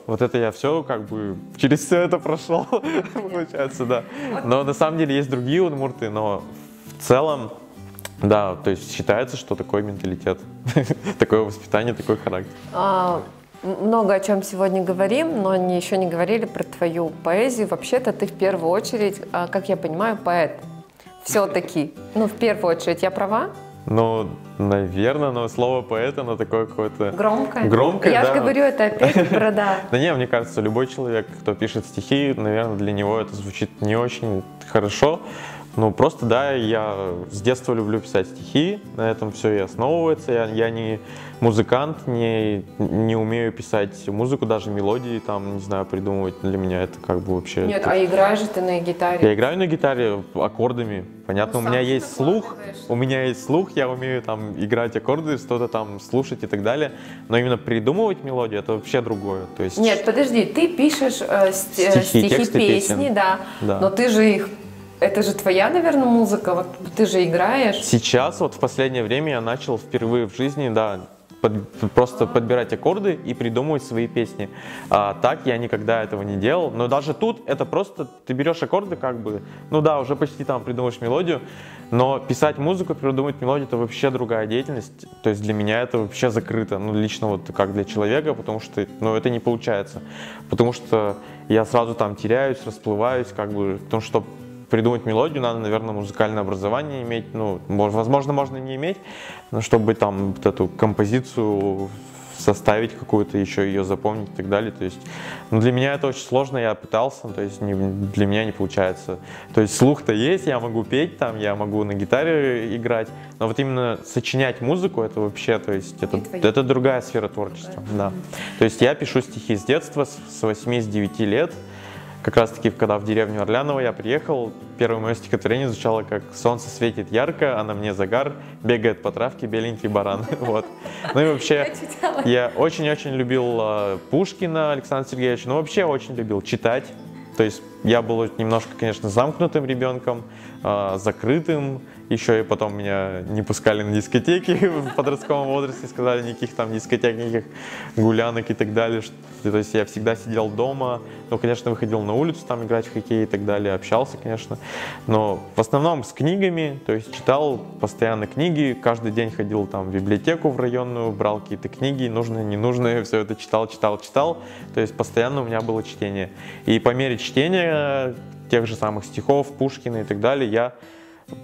вот это я все как бы через все это прошел, получается, да. Но на самом деле есть другие удмурты, но в целом, да, то есть считается, что такой менталитет, такое воспитание, такой характер. Много о чем сегодня говорим, но еще не говорили про твою поэзию. Вообще-то ты в первую очередь, как я понимаю, поэт. Все-таки. Ну, в первую очередь, я права? Ну, наверное, но слово поэт, оно такое какое-то... Громкое? Громкое, я да. же говорю, это опять про да. Да не, мне кажется, любой человек, кто пишет стихи, наверное, для него это звучит не очень хорошо. Ну, просто, да, я с детства люблю писать стихи, на этом все и основывается. Я не музыкант, не умею писать музыку, даже мелодии, там, не знаю, придумывать. Для меня это как бы вообще... Нет, а играешь же ты на гитаре? Я играю на гитаре аккордами, понятно, Ну, у меня есть слух, я умею там играть аккорды, что-то там слушать и так далее, но именно придумывать мелодию — это вообще другое. То есть... Нет, подожди, ты пишешь стихи, тексты песни, песен. да, но ты же их... Это же твоя, наверное, музыка, вот ты же играешь. Сейчас, вот в последнее время я начал впервые в жизни, да, просто подбирать аккорды и придумывать свои песни. А так я никогда этого не делал, но даже тут это просто, ты берешь аккорды как бы, ну да, уже почти там придумаешь мелодию, но писать музыку, придумать мелодию — это вообще другая деятельность, то есть для меня это вообще закрыто, ну лично вот как для человека, потому что, ну это не получается, потому что я сразу там теряюсь, расплываюсь, как бы, потому что придумать мелодию, надо, наверное, музыкальное образование иметь, ну, возможно, можно не иметь, но чтобы там вот эту композицию составить какую-то, еще ее запомнить и так далее, то есть, ну, для меня это очень сложно, я пытался, то есть для меня не получается, то есть слух-то есть, я могу петь там, я могу на гитаре играть, но вот именно сочинять музыку — это вообще, то есть это другая сфера творчества, да. То есть я пишу стихи с детства, с 8-9 лет. Как раз таки, когда в деревню Орлянова я приехал, первое мое стихотворение звучало как «Солнце светит ярко, а на мне загар, бегает по травке беленький баран». Вот. Ну и вообще, я очень-очень любил Пушкина Александра Сергеевича, но вообще очень любил читать. То есть я был немножко, конечно, замкнутым ребенком, закрытым. Еще и потом меня не пускали на дискотеки в подростковом возрасте, сказали никаких там дискотек, никаких гулянок и так далее. То есть я всегда сидел дома, ну, конечно, выходил на улицу там играть в хоккей и так далее, общался, конечно. Но в основном с книгами, то есть читал постоянно книги, каждый день ходил там в библиотеку в районную, брал какие-то книги, нужные, ненужные, все это читал. То есть постоянно у меня было чтение. И по мере чтения тех же самых стихов Пушкина и так далее, я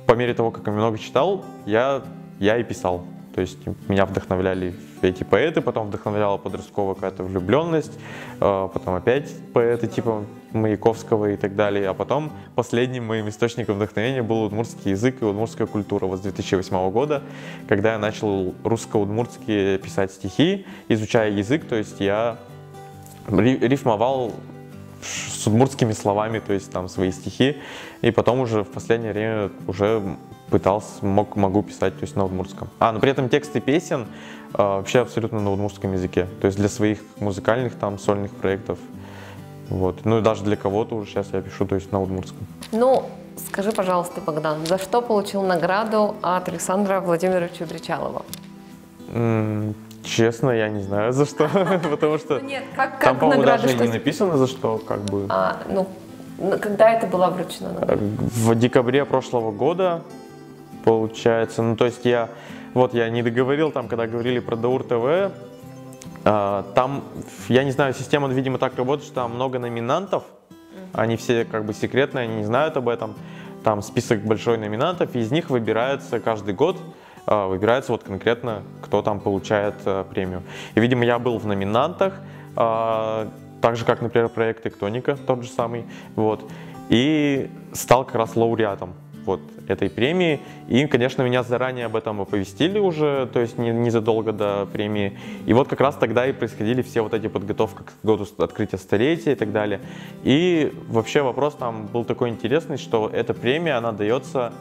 по мере того, как я много читал, я и писал. То есть меня вдохновляли эти поэты, потом вдохновляла подростковая какая-то влюбленность, потом опять поэты типа Маяковского и так далее. А потом последним моим источником вдохновения был удмуртский язык и удмуртская культура вот с 2008 года, когда я начал русско-удмуртски писать стихи, изучая язык, то есть я рифмовал с удмуртскими словами, то есть там свои стихи, и потом уже в последнее время уже могу писать, то есть на удмуртском. Но при этом тексты песен вообще абсолютно на удмуртском языке, то есть для своих музыкальных там сольных проектов, вот. Ну и даже для кого-то уже сейчас я пишу, то есть на удмуртском. Ну, скажи, пожалуйста, Богдан, за что получил награду от Александра Владимировича Бричалова? Честно, я не знаю за что, потому что там, по-моему, даже и не написано за что, как бы. Когда это была вручена награда? В декабре прошлого года, получается. Ну, то есть я не договорил, там, когда говорили про Даур ТВ, там, я не знаю, система, видимо, так работает, что там много номинантов, Они все как бы секретные, они не знают об этом. Там список большой номинантов, и из них выбирается каждый год, выбирается вот конкретно, кто там получает премию. И, видимо, я был в номинантах, так же, как, например, проект «Тектоника», тот же самый, вот, и стал как раз лауреатом вот этой премии. И, конечно, меня заранее об этом оповестили уже, то есть незадолго до премии. И вот как раз тогда и происходили все вот эти подготовки к году открытия столетия и так далее. И вообще вопрос там был такой интересный, что эта премия, она дается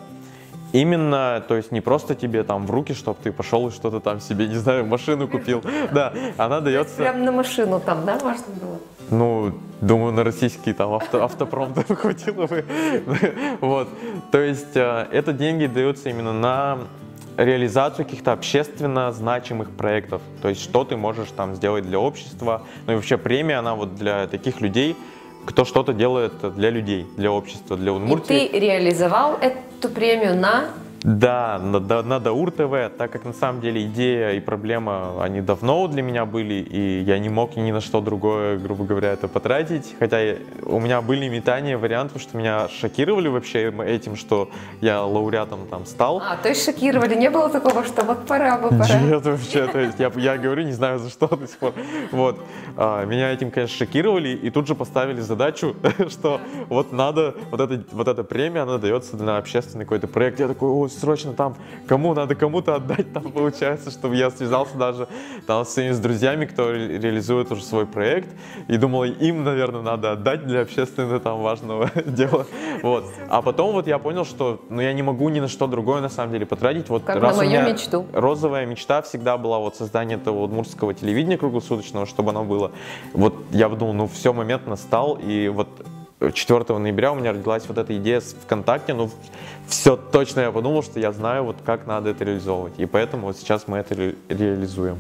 именно, то есть не просто тебе там в руки, чтобы ты пошел и что-то там себе, не знаю, машину купил. Да, она дается... Прям на машину там, да, можно было? Ну, думаю, на российский там автопром хватило бы. Вот. То есть это деньги даются именно на реализацию каких-то общественно значимых проектов. То есть что ты можешь там сделать для общества. Ну и вообще премия, она вот для таких людей, кто что-то делает для людей, для общества, для Удмуртии. И ты реализовал эту премию на... Да, на Даур ТВ, так как на самом деле идея и проблема, они давно для меня были, и я не мог ни на что другое, грубо говоря, это потратить. Хотя у меня были метания вариантов, что меня шокировали вообще этим, что я лауреатом там стал. То есть шокировали, не было такого, что вот пора бы, пора? Нет, вообще, то есть я говорю, не знаю за что до сих пор. Вот, меня этим, конечно, шокировали, и тут же поставили задачу, что вот надо, вот эта премия, она дается на общественный какой-то проект. Я такой, о, срочно там, надо кому-то отдать, там получается, чтобы я связался даже там с своими друзьями, кто реализует уже свой проект, и думал, им, наверное, надо отдать для общественно там важного дела. Вот. А потом вот я понял, что я не могу ни на что другое на самом деле потратить. Вот как на мою мечту. Розовая мечта всегда была вот создание этого удмуртского телевидения круглосуточного, чтобы оно было. Вот я подумал, все, момент настал, и вот 4 ноября у меня родилась вот эта идея с ВКонтакте, все точно я подумал, что я знаю, вот как надо это реализовывать, и поэтому вот сейчас мы это реализуем.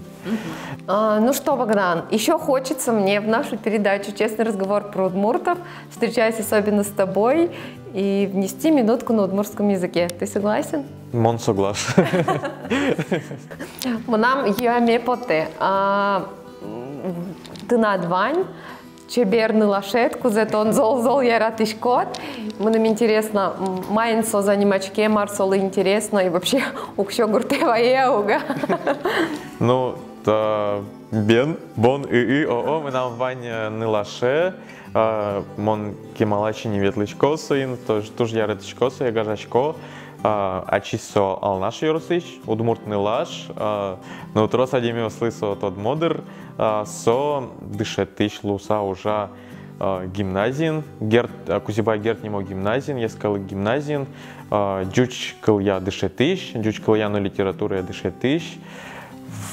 Ну что, Богдан, еще хочется мне в нашу передачу «Честный разговор про удмуртов», встречаясь особенно с тобой, и внести минутку на удмуртском языке. Ты согласен? Мон согласен. Нам яме поте. Ты надвань. Чеберный лошадку, зато он зол яратыш кот. Мне интересно, майнсо занимачке, марсолы интересно, и вообще укщо гуртева еуга. Ну, бен, бон о, мы нам ваня не лаше, мон кемалачи не ветлычко соин, тоже яратышко я гажачко. Ачисо алнаш юрсич, удмурт не лаш, но утрос адеми ослысо тот модер, со дышетыш луса уже гимназин, Кузибай Герт немо гимназин, ескалы гимназин, джуч кылья дышетыш, джуч кылья но литература дышетыш,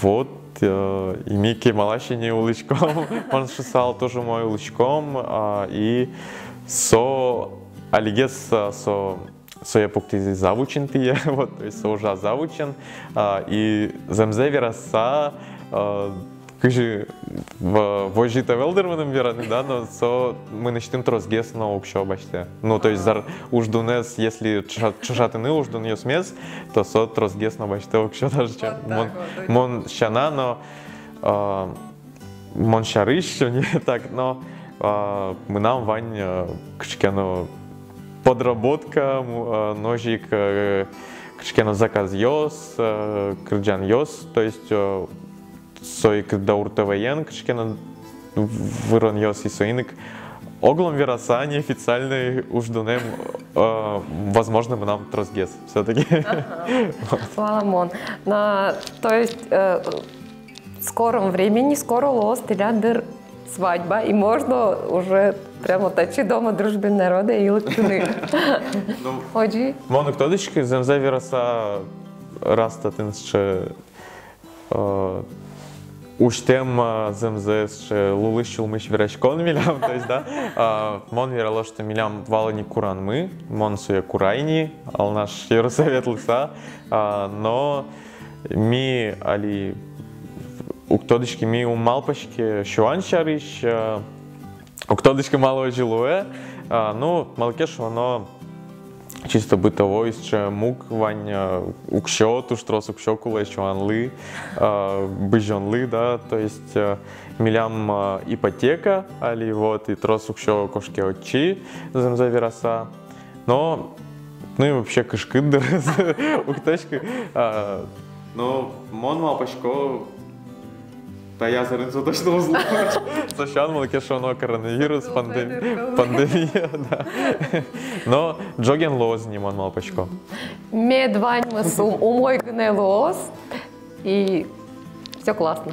вот, и Мики малащине улычком, он шисал тоже мой улычком, и со алигес Соя пукти завучен ты, вот, то есть уже завучен, и земзе вераса, кажи вожжи тавелдерманом вераны, да, но мы начнем трозгес на укщо бачте. Ну, то есть уждунес, если чужатыны уждун ее смес, то трозгес на бачте укщо даже чем. Мон щана, но мон щарыш, не так, но мы нам вань кшкену подработка, ножик, кшкено заказ йос, крджан йос, то есть сой кдаур ТВН, кшкено вырон йос и соиник. Оглом вераса неофициальный уждунем, возможно, мы нам трозгес все-таки. Ламон. То есть в скором времени, скоро лос телядыр свадьба, и можно уже прямо тачи дома дружбен народа и лыктыны. Ходжи. Мону ктодички земзе вераса раста тынсче уштем земзе лулыщул мыш верачкон милям, то есть да, мон верало, что милям валани куран мы, мон суя курайни, ал наш Евросовет лыса, но ми али уктодички ми умалпашки шуан шарыш, уктодичка малого жилуэ, ну, малкеш оно чисто бытовой, ще мук вань укщо, туштрос укщо куле шуанлы, быжонлы, да, то есть милям ипотека, али вот и трос ukşo кошки очи замзавираса. Но, ну и вообще кышкыдыр ухтачка. Ну, мон малпачко, да я зарынцу точно узнал. Сошан малкешоно коронавирус, пандемия, да. Но джоген лоз не мон малпачко. Медвань мы умой гнелос, и все классно.